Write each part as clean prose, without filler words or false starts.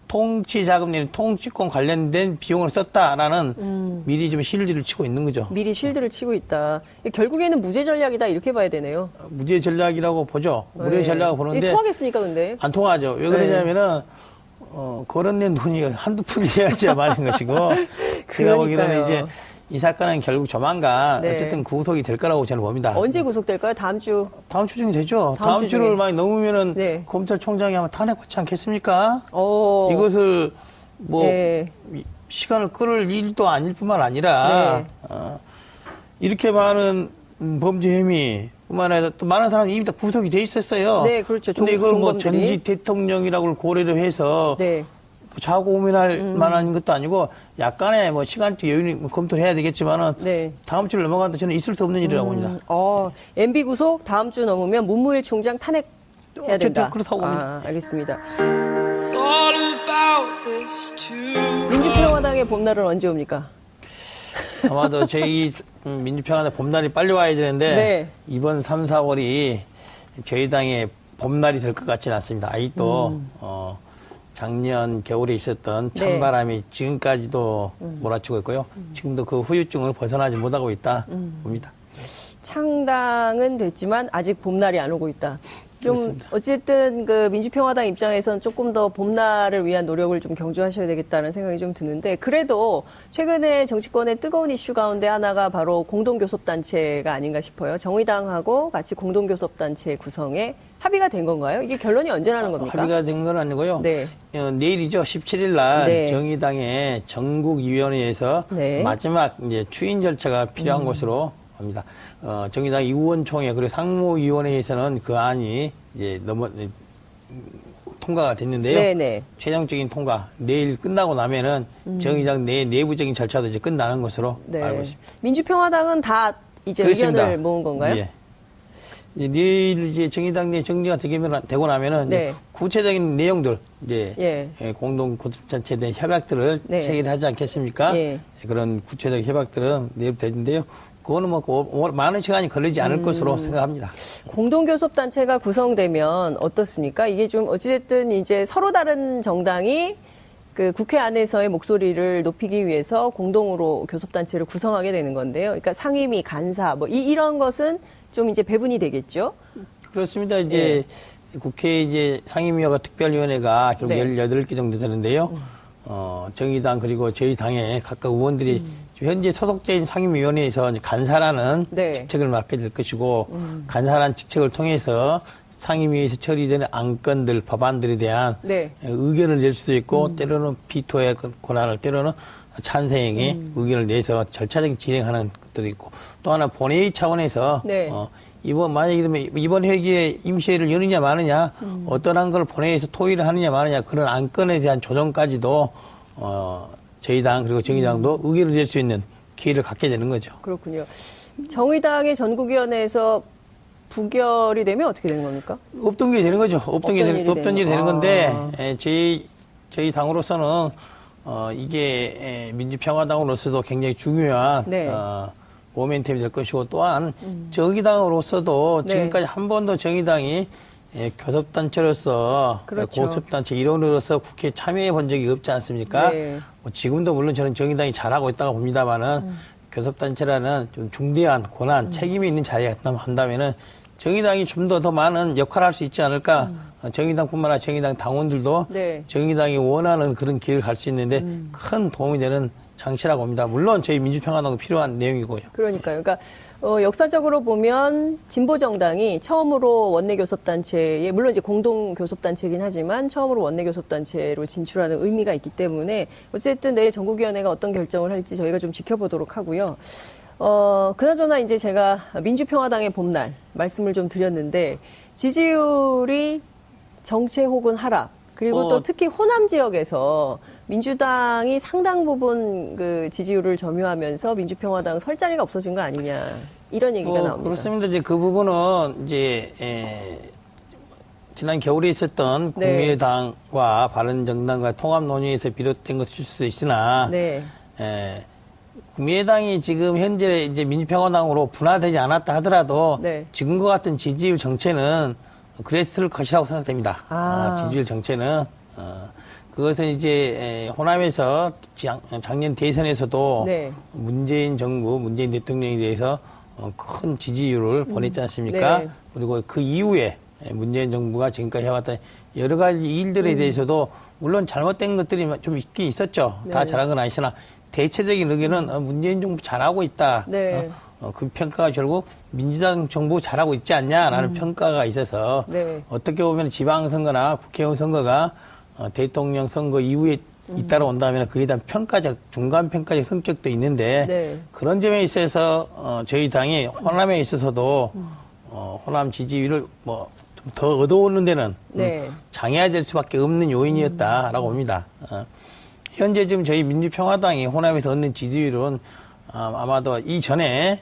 통치 자금 내는 통치권 관련된 비용을 썼다라는 미리 좀 실드를 치고 있는 거죠. 미리 실드를 치고 있다. 결국에는 무죄 전략이다 이렇게 봐야 되네요. 무죄 전략이라고 보죠. 무죄 네. 전략을 이게 보는데 통하겠습니까, 근데? 안 통하죠. 왜 그러냐면은 거론된 돈이 한두 푼이어야지 말인 것이고 제가 보기에는 이제 이 사건은 결국 조만간 네. 어쨌든 구속이 될 거라고 저는 봅니다. 언제 구속될까요? 다음 주. 다음 주 중에 되죠. 다음 다음 주 주를 중에. 많이 넘으면은 네. 검찰총장이 아마 탄핵받지 않겠습니까? 어. 이것을 뭐 네. 시간을 끌을 일도 아닐 뿐만 아니라 네. 이렇게 많은 범죄 혐의 뿐만 아니라 또 많은 사람이 이미 다 구속이 돼 있었어요. 네, 그렇죠. 근데 이걸 뭐 종범들이. 전직 대통령이라고 고려를 해서 네. 자고 고민할 만한 것도 아니고 약간의 뭐 시간적 여유는 검토를 해야 되겠지만은 네. 다음 주를 넘어간다 저는 있을 수 없는 일이라고 봅니다. MB 구속 다음 주 넘으면 문무일 총장 탄핵 해야 된다. 어쨌든 그렇다고 봅니다. 알겠습니다. 민주평화당의 봄날은 언제 옵니까? 아마도 저희 민주평화당 봄날이 빨리 와야 되는데 네. 이번 3, 4월이 저희 당의 봄날이 될 것 같지는 않습니다. 아직도 작년 겨울에 있었던 네. 찬바람이 지금까지도 몰아치고 있고요. 지금도 그 후유증을 벗어나지 못하고 있다 봅니다. 창당은 됐지만 아직 봄날이 안 오고 있다. 좀 그렇습니다. 어쨌든 그 민주평화당 입장에서는 조금 더 봄날을 위한 노력을 좀 경주하셔야 되겠다는 생각이 좀 드는데 그래도 최근에 정치권의 뜨거운 이슈 가운데 하나가 바로 공동교섭단체가 아닌가 싶어요. 정의당하고 같이 공동교섭단체 구성에 합의가 된 건가요? 이게 결론이 언제 나는 겁니까? 합의가 된 건 아니고요. 네. 내일이죠. 17일 날 네. 정의당의 전국위원회에서 네. 마지막 이제 추인 절차가 필요한 것으로 봅니다. 정의당 의원총회 그리고 상무위원회에서는 그 안이 이제 통과가 됐는데요. 네네. 최종적인 통과 내일 끝나고 나면은 정의당 내 내부적인 절차도 이제 끝나는 것으로 네. 알고 있습니다. 민주평화당은 다 이제 그렇습니다. 의견을 모은 건가요? 예. 이제 내일 이제 정의당 내 정리가 되고 나면은 네. 이제 구체적인 내용들 이제 예. 공동 교섭단체에 대한 협약들을 네. 체결하지 않겠습니까? 예. 그런 구체적 협약들은 내일부터 되는데요. 그거는 뭐 많은 시간이 걸리지 않을 것으로 생각합니다. 공동교섭단체가 구성되면 어떻습니까? 이게 좀 어찌됐든 이제 서로 다른 정당이 그 국회 안에서의 목소리를 높이기 위해서 공동으로 교섭단체를 구성하게 되는 건데요. 그러니까 상임위, 간사, 뭐 이런 것은 좀 이제 배분이 되겠죠? 그렇습니다. 이제 국회 이제 상임위원회가 특별위원회가 결국 네. 18개 정도 되는데요. 정의당 그리고 저희 당의 각각 의원들이 지금 현재 소속된 상임위원회에서 이제 간사라는 네. 직책을 맡게 될 것이고 간사라는 직책을 통해서 상임위에서 처리되는 안건들, 법안들에 대한 네. 의견을 낼 수도 있고 때로는 비토의 권한을 때로는 찬성의 의견을 내서 절차적인 진행하는 것도 있고 또 하나 본회의 차원에서 네. 만약에 그러면 이번 회기에 임시회를 여느냐 마느냐 어떠한 걸 본회의에서 토의를 하느냐 마느냐 그런 안건에 대한 조정까지도 저희 당 그리고 정의당도 의견을 낼 수 있는 기회를 갖게 되는 거죠. 그렇군요. 정의당의 전국위원회에서 부결이 되면 어떻게 되는 겁니까? 없던 게 되는 거죠. 없던 일이 되는 건데 저희 당으로서는 이게 민주평화당으로서도 굉장히 중요한 네. 모멘텀이 될 것이고 또한 정의당으로서도 네. 지금까지 한 번도 정의당이 교섭단체로서 그렇죠. 고섭단체 일원으로서 국회에 참여해 본 적이 없지 않습니까? 네. 뭐 지금도 물론 저는 정의당이 잘하고 있다고 봅니다만은 교섭단체라는 좀 중대한 권한, 책임이 있는 자리에 한다면은 정의당이 좀 더 많은 역할을 할 수 있지 않을까? 정의당뿐만 아니라 정의당 당원들도 네. 정의당이 원하는 그런 길을 갈 수 있는데 큰 도움이 되는 장치라고 봅니다. 물론 저희 민주평화당도 필요한 내용이고요. 그러니까요. 그러니까 역사적으로 보면 진보 정당이 처음으로 원내 교섭단체에 물론 이제 공동 교섭단체이긴 하지만 처음으로 원내 교섭단체로 진출하는 의미가 있기 때문에 어쨌든 내일 전국위원회가 어떤 결정을 할지 저희가 좀 지켜보도록 하고요. 그나저나 이제 제가 민주평화당의 봄날 말씀을 좀 드렸는데 지지율이 정체 혹은 하락 그리고 또 특히 호남 지역에서 민주당이 상당 부분 그 지지율을 점유하면서 민주평화당 설 자리가 없어진 거 아니냐 이런 얘기가 나옵니다. 그렇습니다. 이제 그 부분은 이제 지난 겨울에 있었던 네. 국민의당과 바른정당과 통합 논의에서 비롯된 것일 수도 있으나 네. 국민의당이 지금 현재 이제 민주평화당으로 분화되지 않았다 하더라도 네. 지금과 같은 지지율 정체는 그랬을 것이라고 생각됩니다. 아. 지지율 정체는 그것은 이제 호남에서 작년 대선에서도 네. 문재인 정부, 문재인 대통령에 대해서 큰 지지율을 보냈지 않습니까? 네. 그리고 그 이후에 문재인 정부가 지금까지 해왔던 여러 가지 일들에 대해서도 물론 잘못된 것들이 좀 있긴 있었죠. 다 네. 잘한 건 아니시나 대체적인 의견은 문재인 정부 잘하고 있다. 네. 그 평가가 결국 민주당 정부 잘하고 있지 않냐라는 평가가 있어서 네. 어떻게 보면 지방선거나 국회의원 선거가 대통령 선거 이후에 잇따라온다면 그에 대한 평가적, 중간 평가적 성격도 있는데 네. 그런 점에 있어서 저희 당이 호남에 있어서도 호남 지지율을 뭐 좀 더 얻어오는 데는 네. 장애가 수밖에 없는 요인이었다라고 봅니다. 현재 지금 저희 민주평화당이 호남에서 얻는 지지율은 아마도 이전에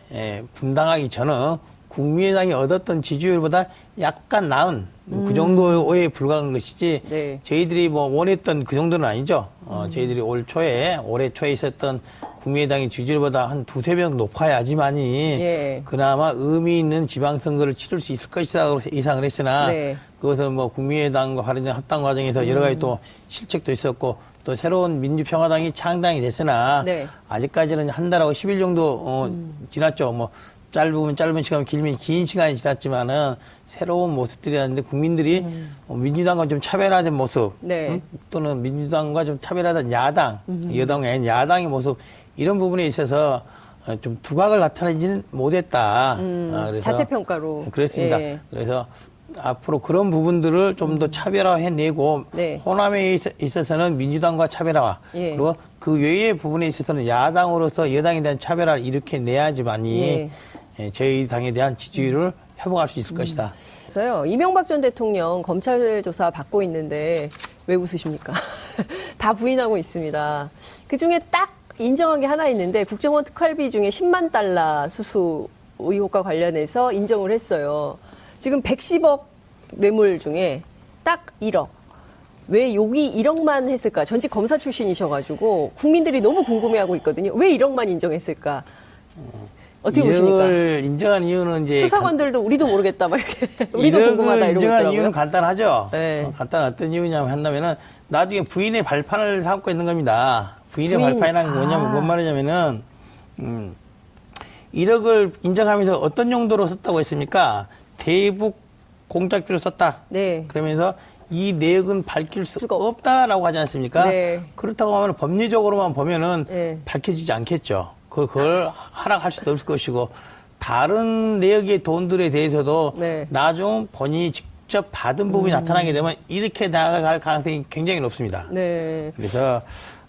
분당하기 전에 국민의당이 얻었던 지지율보다 약간 나은 그 정도에 불과한 것이지 네. 저희들이 뭐 원했던 그 정도는 아니죠. 저희들이 올해 초에 있었던 국민의당의 지지율보다 한 두세 배 높아야지만이 예. 그나마 의미 있는 지방선거를 치를 수 있을 것이다 예상을 했으나 네. 그것은 뭐 국민의당과 바른정 합당 과정에서 여러 가지 또 실책도 있었고 또 새로운 민주평화당이 창당이 됐으나 네. 아직까지는 한 달하고 10일 정도 지났죠. 뭐 짧으면 짧은 시간, 길면 긴 시간이 지났지만은 새로운 모습들이었는데 국민들이 민주당과 좀 차별화된 모습 네. 또는 민주당과 좀 차별화된 야당, 여당이 아닌 야당의 모습 이런 부분에 있어서 좀 두각을 나타내지는 못했다. 그래서 자체 평가로. 그렇습니다. 예. 그래서 앞으로 그런 부분들을 좀 더 차별화해내고 네. 호남에 있어서는 민주당과 차별화 예. 그리고 그 외의 부분에 있어서는 야당으로서 여당에 대한 차별화를 이렇게 내야지만이 저희 당에 대한 지지율을 회복할 수 있을 것이다. 그래서요, 이명박 전 대통령 검찰 조사 받고 있는데 왜 웃으십니까? 다 부인하고 있습니다. 그 중에 딱 인정한 게 하나 있는데 국정원 특활비 중에 10만 달러 수수 의혹과 관련해서 인정을 했어요. 지금 110억 뇌물 중에 딱 1억. 왜 여기 1억만 했을까? 전직 검사 출신이셔가지고 국민들이 너무 궁금해하고 있거든요. 왜 1억만 인정했을까? 어떻게 보십니까? 이걸 인정한 이유는 이제 수사관들도 우리도 모르겠다 막 이렇게 우리도 궁금하다 이러고 인정한 있더라고요. 이유는 간단하죠. 네. 간단 어떤 이유냐면 한다면은 나중에 부인의 발판을 삼고 있는 겁니다. 부인의 부인. 발판이라는 게 뭐냐면 뭔 말이냐면은 1억을 인정하면서 어떤 용도로 썼다고 했습니까? 대북 공작비로 썼다. 네. 그러면서 이 내역은 밝힐 수가 없다라고 하지 않습니까? 네. 그렇다고 하면 법리적으로만 보면은 네. 밝혀지지 않겠죠. 그걸 허락할 수도 없을 것이고 다른 내역의 돈들에 대해서도 네. 나중 본인이 직접 받은 부분이 나타나게 되면 이렇게 나아갈 가능성이 굉장히 높습니다. 네. 그래서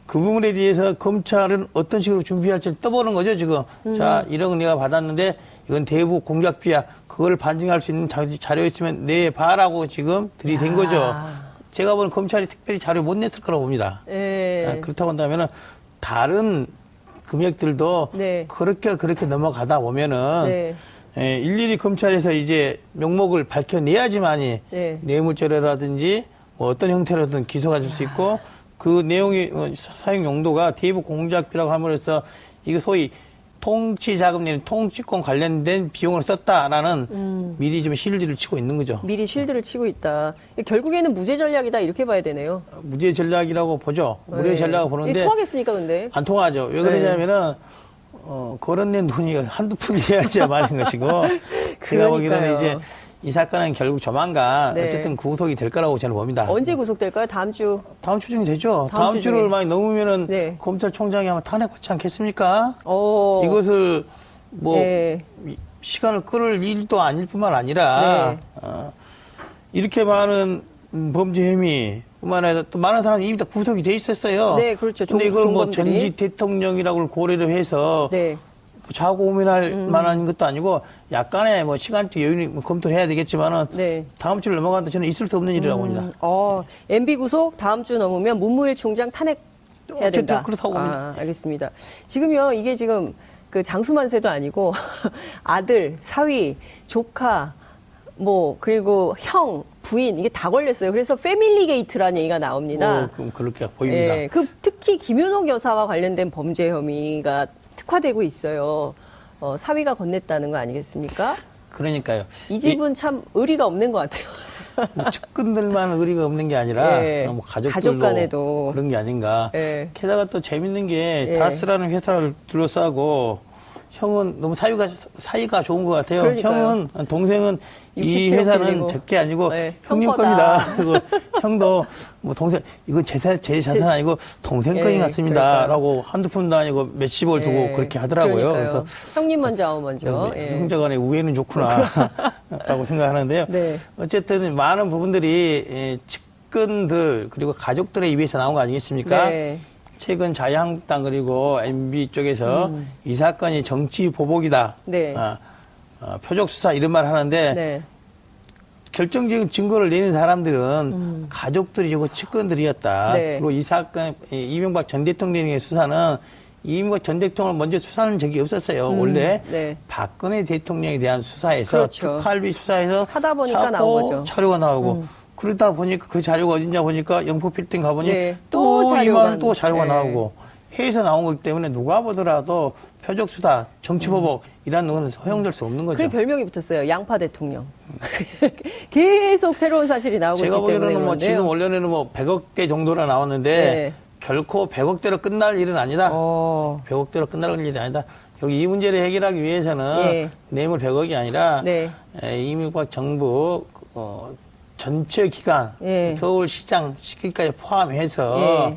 그 부분에 대해서 검찰은 어떤 식으로 준비할지 떠보는 거죠, 지금. 자, 1억 내가 받았는데 이건 대북 공작비야. 그걸 반증할 수 있는 자료 있으면 내봐라고 지금 들이댄 거죠. 제가 보는 검찰이 특별히 자료 못 냈을 거라고 봅니다. 네. 그렇다고 한다면은 다른 금액들도 네. 그렇게 넘어가다 보면은 네. 일일이 검찰에서 이제 명목을 밝혀내야지만이 네. 뇌물죄라든지 뭐 어떤 형태로든 기소가 될 수 있고 그 내용의 사용 용도가 대북 공작비라고 함으로써 이거 소위 통치자금 내는 통치권 관련된 비용을 썼다라는 미리 좀 실드를 치고 있는 거죠. 미리 쉴드를 치고 있다. 결국에는 무죄 전략이다 이렇게 봐야 되네요. 무죄 전략이라고 보죠. 무죄 네. 전략을 보는데 이게 통하겠습니까, 근데? 안 통하죠. 왜 그러냐면은 거론된 돈이 한두 푼이어야지 말인 것이고 제가 보기에는 그러니까요. 이제 이 사건은 결국 조만간 네. 어쨌든 구속이 될 거라고 저는 봅니다. 언제 구속될까요? 다음 주. 다음 주 중에 되죠. 다음 다음 주 주를 중에. 많이 넘으면은 네. 검찰총장이 아마 탄핵받지 않겠습니까? 어. 이것을 뭐 네. 시간을 끌을 일도 아닐 뿐만 아니라 네. 이렇게 많은 범죄 혐의 뿐만 아니라 또 많은 사람이 이미 다 구속이 돼 있었어요. 네, 그렇죠. 근데 이걸 뭐 종범들이. 전직 대통령이라고 고려를 해서 네. 자고 고민할 만한 것도 아니고 약간의 뭐 시간적 여유를 검토를 해야 되겠지만은 네. 다음 주를 넘어간다 저는 있을 수 없는 일이라고 봅니다. MB 구속 다음 주 넘으면 문무일 총장 탄핵 해야 된다. 어쨌든 그렇다고 봅니다. 알겠습니다. 지금요, 이게 지금 그 장수만세도 아니고 아들, 사위, 조카, 뭐 그리고 형, 부인 이게 다 걸렸어요. 그래서 패밀리 게이트라는 얘기가 나옵니다. 그럼 그렇게 보입니다. 예, 특히 김윤옥 여사와 관련된 범죄 혐의가 특화되고 있어요. 사위가 건넸다는 거 아니겠습니까? 그러니까요. 이 집은 참 의리가 없는 것 같아요. 뭐 측근들만 의리가 없는 게 아니라 예. 뭐 가족들도 가족 간에도. 그런 게 아닌가. 예. 게다가 또 재밌는 게 예. 다스라는 회사를 둘러싸고 형은 너무 사이가 좋은 것 같아요. 그러니까요. 동생은 이 67억 회사는 빌리고. 적게 아니고 네, 형님 형 겁니다. 거다. 그리고 형도 뭐 동생 이거 제 자산 아니고 동생 거인 예, 같습니다라고 한두 푼도 아니고 몇십억을 두고 예. 그렇게 하더라고요. 그러니까요. 그래서 형님 먼저 아우 먼저. 예. 형제간의 우애는 좋구나라고 생각하는데요. 네. 어쨌든 많은 부분들이 측근들 그리고 가족들의 입에서 나온 거 아니겠습니까? 네. 최근 자유한국당 그리고 MB 쪽에서 이 사건이 정치 보복이다. 네. 표적 수사 이런 말 하는데 네. 결정적인 증거를 내는 사람들은 가족들이고 측근들이었다. 네. 그리고 이 사건 이명박 전 대통령의 수사는 이명박 전 대통령을 먼저 수사하는 적이 없었어요. 원래 네. 박근혜 대통령에 대한 수사에서 그렇죠. 특활비 수사에서 하다 보니까 나온 거죠. 자료가 나오고 그러다 보니까 그 자료가 어딘지 보니까 영포 필딩 가보니 네. 또 또 이만 또 자료가 자료가 네. 나오고 해에서 나온 거기 때문에 누가 보더라도 표적 수사, 정치 보복 이란 건 허용될 수 없는 거죠. 그게 별명이 붙었어요. 양파 대통령. 계속 새로운 사실이 나오고 제가 있기 때문에 보기에는 뭐 그런데요. 지금 원래는 뭐 100억대 정도나 나왔는데 네. 결코 100억대로 끝날 일은 아니다. 어. 100억대로 끝날 일이 아니다. 결국 이 문제를 해결하기 위해서는 예. 뇌물 100억이 아니라 네. 이명박 정부 전체 기관 예. 서울시장 시기까지 포함해서 예.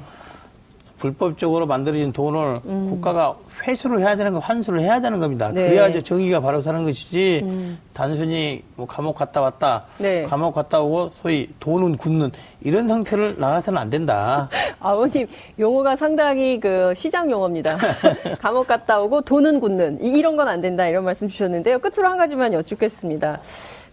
불법적으로 만들어진 돈을 국가가 회수를 해야 되는 거, 환수를 해야 되는 겁니다. 네. 그래야죠 정의가 바로 사는 것이지 단순히 뭐 감옥 갔다 왔다, 네. 감옥 갔다 오고 소위 돈은 굳는 이런 상태를 나가서는 안 된다. 아버님 용어가 상당히 그 시장 용어입니다. 감옥 갔다 오고 돈은 굳는 이런 건 안 된다 이런 말씀 주셨는데요. 끝으로 한 가지만 여쭙겠습니다.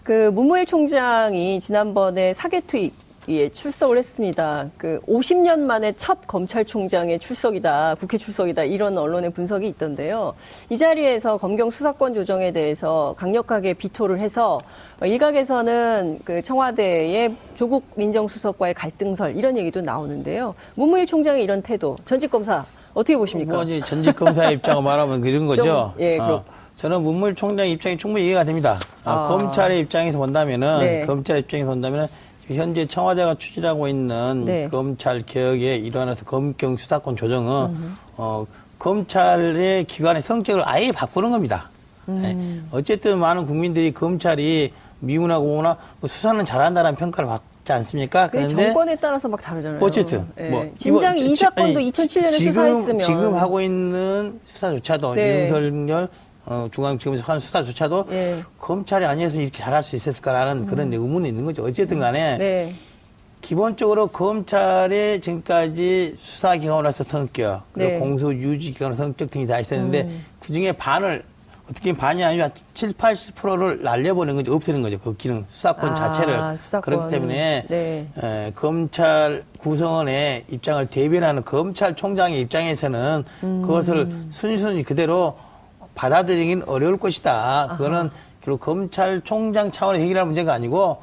그 문무일 총장이 지난번에 사개특위에 출석을 했습니다. 그 50년 만에 첫 검찰총장의 출석이다, 국회 출석이다 이런 언론의 분석이 있던데요. 이 자리에서 검경 수사권 조정에 대해서 강력하게 비토를 해서 일각에서는 그 청와대의 조국 민정수석과의 갈등설 이런 얘기도 나오는데요. 문무일 총장의 이런 태도, 전직 검사 어떻게 보십니까? 뭐 이제 전직 검사의 입장을 말하면 그런 거죠. 좀, 예, 그렇- 저는 문무일 총장의 입장이 충분히 이해가 됩니다. 검찰의 입장에서 본다면은 네. 검찰의 입장에서 본다면은 지금 현재 청와대가 추진하고 있는 네. 검찰 개혁의 일환에서 검경 수사권 조정은 검찰의 기관의 성격을 아예 바꾸는 겁니다. 예. 어쨌든 많은 국민들이 검찰이 미운하고 오나 수사는 잘한다는 평가를 받지 않습니까? 그 정권에 따라서 막 다르잖아요. 어쨌든 예. 뭐 진작에 이 사건도 아니, 2007년에 지금, 수사했으면 지금 하고 있는 수사조차도 네. 윤석열 중앙지검에서 하는 수사조차도 예. 검찰이 아니었으면 이렇게 잘할 수 있었을까라는 그런 의문이 있는 거죠. 어쨌든 간에 네. 기본적으로 검찰의 지금까지 수사기관으로서 성격 그리고 네. 공소유지기관으로 성격 등이 다 있었는데 그중에 반을 어떻게 반이 아니라 7, 80%를 날려버리는 거죠. 없애는 거죠. 그 기능 수사권 자체를. 수사권. 그렇기 때문에 네. 검찰 구성원의 입장을 대변하는 검찰총장의 입장에서는 그것을 순순히 그대로 받아들이긴 어려울 것이다. 그거는 결국 검찰총장 차원에서 해결할 문제가 아니고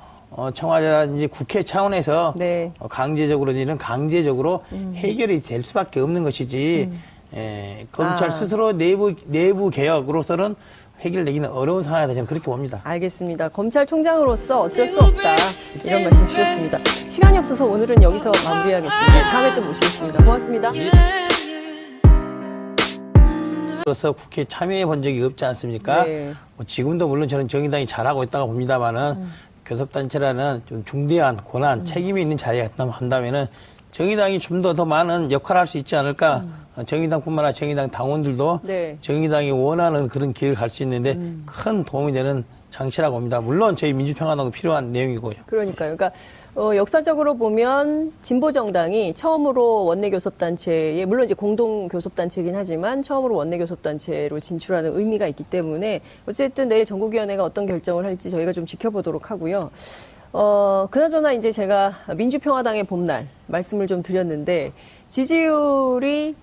청와대라든지 국회 차원에서 네. 강제적으로 이런 강제적으로 해결이 될 수밖에 없는 것이지 검찰 스스로 내부 개혁으로서는 해결되기는 어려운 상황이다 저는 그렇게 봅니다. 알겠습니다. 검찰총장으로서 어쩔 수 없다. 이런 말씀 주셨습니다. 시간이 없어서 오늘은 여기서 마무리하겠습니다. 다음에 또 모시겠습니다. 고맙습니다. 그래서 국회에 참여해 본 적이 없지 않습니까? 네. 뭐 지금도 물론 저는 정의당이 잘하고 있다고 봅니다만은 교섭단체라는 좀 중대한 권한, 책임이 있는 자리에 한다면은 정의당이 좀 더 많은 역할을 할 수 있지 않을까. 정의당뿐만 아니라 정의당 당원들도 네. 정의당이 원하는 그런 길을 갈 수 있는데 큰 도움이 되는 장치라고 봅니다. 물론 저희 민주평화당도 필요한 내용이고요. 그러니까요. 그러니까 역사적으로 보면 진보정당이 처음으로 원내교섭단체에 물론 이제 공동교섭단체이긴 하지만 처음으로 원내교섭단체로 진출하는 의미가 있기 때문에 어쨌든 내일 전국위원회가 어떤 결정을 할지 저희가 좀 지켜보도록 하고요. 그나저나 이제 제가 민주평화당의 봄날 말씀을 좀 드렸는데 지지율이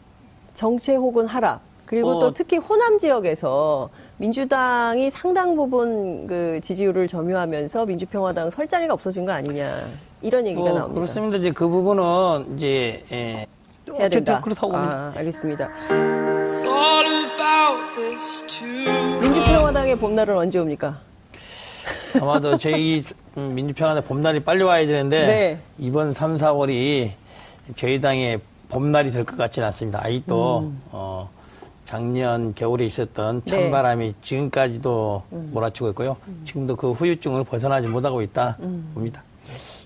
정체 혹은 하락 그리고 또 특히 호남 지역에서 민주당이 상당 부분 그 지지율을 점유하면서 민주평화당 설 자리가 없어진 거 아니냐 이런 얘기가 나옵니다. 그렇습니다. 이제 그 부분은 이제 해야 된다. 그렇다고 봅니다. 알겠습니다. 민주평화당의 봄날은 언제 옵니까? 아마도 저희 민주평화당 봄날이 빨리 와야 되는데 네. 이번 3, 4월이 저희 당의 봄날이 될 것 같지는 않습니다. 아직도 작년 겨울에 있었던 네. 찬바람이 지금까지도 몰아치고 있고요. 지금도 그 후유증을 벗어나지 못하고 있다 봅니다.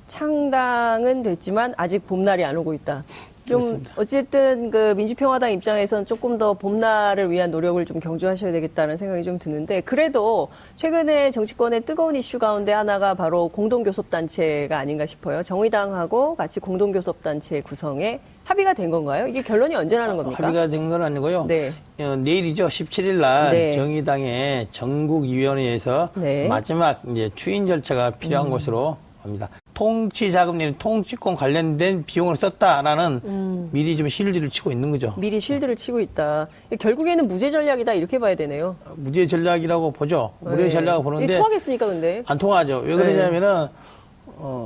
창당은 됐지만 아직 봄날이 안 오고 있다. 좀 그렇습니다. 어쨌든 그 민주평화당 입장에서는 조금 더 봄날을 위한 노력을 좀 경주하셔야 되겠다는 생각이 좀 드는데, 그래도 최근에 정치권의 뜨거운 이슈 가운데 하나가 바로 공동교섭단체가 아닌가 싶어요. 정의당하고 같이 공동교섭단체 구성에 합의가 된 건가요? 이게 결론이 언제 나는 겁니까? 합의가 된 건 아니고요. 네. 내일이죠. 17일 날 네. 정의당의 전국위원회에서 네. 마지막 이제 추인 절차가 필요한 것으로 봅니다. 통치 자금 내는 통치권 관련된 비용을 썼다라는 미리 좀 실드를 치고 있는 거죠. 미리 실드를 치고 있다. 결국에는 무죄 전략이다 이렇게 봐야 되네요. 무죄 전략이라고 보죠. 무죄 네. 전략을 이게 보는데 통하겠습니까, 근데? 안 통하죠. 왜 그러냐면은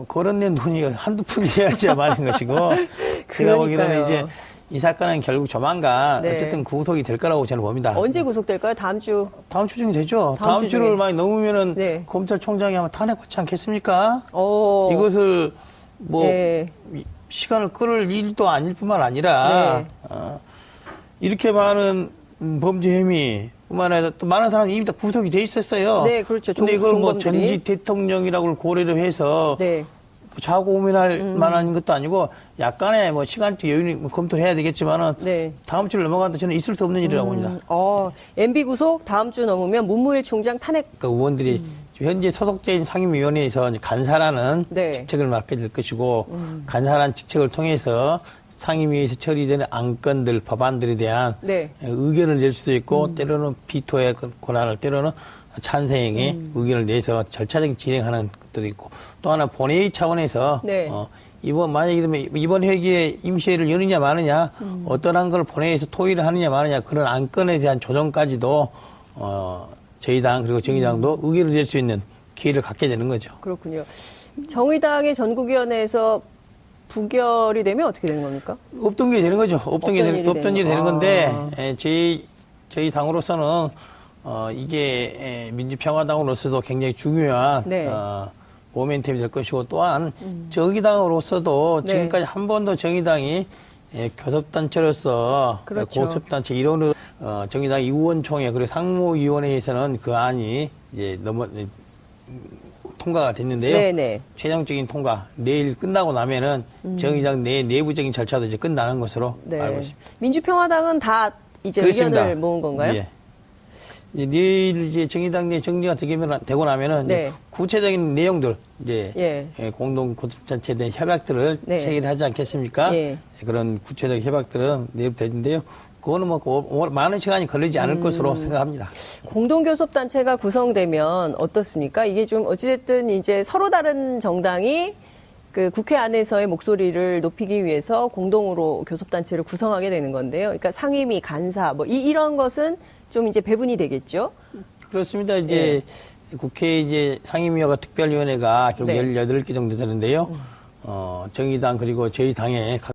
거론된 돈이 한두 푼이어야 많은 것이고 제가 보기에는 그러니까요. 이제 이 사건은 결국 조만간 네. 어쨌든 구속이 될 거라고 저는 봅니다. 언제 구속될까요? 다음 주. 다음 주 중에 되죠. 다음 다음 주 주를 중에. 많이 넘으면은 네. 검찰총장이 아마 탄핵받지 않겠습니까? 이것을 뭐 네. 시간을 끌을 일도 아닐 뿐만 아니라 네. 이렇게 많은 범죄 혐의뿐만 아니라 또 많은 사람이 이미 다 구속이 돼 있었어요. 네, 그렇죠. 근데 이걸 뭐 종범들이. 전직 대통령이라고 고려를 해서 네. 자고 고민할 만한 것도 아니고 약간의 뭐 시간적 여유는 뭐 검토를 해야 되겠지만은 네. 다음 주를 넘어간다 저는 있을 수 없는 일이라고 봅니다. MB 구속 다음 주 넘으면 문무일 총장 탄핵. 그 의원들이 현재 소속된 상임위원회에서 이제 간사라는 네. 직책을 맡게 될 것이고 간사라는 직책을 통해서 상임위에서 처리되는 안건들, 법안들에 대한 네. 의견을 낼 수도 있고 때로는 비토의 권한을 때로는 찬성의 의견을 내서 절차적인 진행하는 것도 있고 또 하나 본회의 차원에서 네. 만약에 이번 회기에 임시회를 여느냐 마느냐 어떠한 걸 본회의에서 토의를 하느냐 마느냐 그런 안건에 대한 조정까지도 저희 당 그리고 정의당도 의견을 낼 수 있는 기회를 갖게 되는 거죠. 그렇군요. 정의당의 전국위원회에서 부결이 되면 어떻게 되는 겁니까? 없던 게 되는 거죠. 없던 일이 되는 건데 저희 당으로서는 이게 민주평화당으로서도 굉장히 중요한 네. 모멘텀이 될 것이고 또한 정의당으로서도 네. 지금까지 한 번도 정의당이 교섭단체로서 그렇죠. 고섭단체 일원으로 정의당 의원총회 그리고 상무위원회에서는 그 안이 이제 통과가 됐는데요. 네네. 최종적인 통과 내일 끝나고 나면은 정의당 내부적인 절차도 이제 끝나는 것으로 알고 있습니다. 민주평화당은 다 이제 그렇습니다. 의견을 모은 건가요? 예. 내일 이제 정의당 내 정리가 되고 나면은 네. 이제 구체적인 내용들 이제 예. 공동 고섭단체에 대한 협약들을 네. 체결하지 않겠습니까? 예. 그런 구체적인 협약들은 내일부터 되는데요. 그거는 뭐 많은 시간이 걸리지 않을 것으로 생각합니다. 공동교섭단체가 구성되면 어떻습니까? 이게 좀 어찌됐든 이제 서로 다른 정당이 그 국회 안에서의 목소리를 높이기 위해서 공동으로 교섭단체를 구성하게 되는 건데요. 그러니까 상임위, 간사, 뭐 이런 것은 좀 이제 배분이 되겠죠? 그렇습니다. 이제 국회 이제 상임위와 특별위원회가 결국 네. 18개 정도 되는데요. 정의당 그리고 저희 당의 각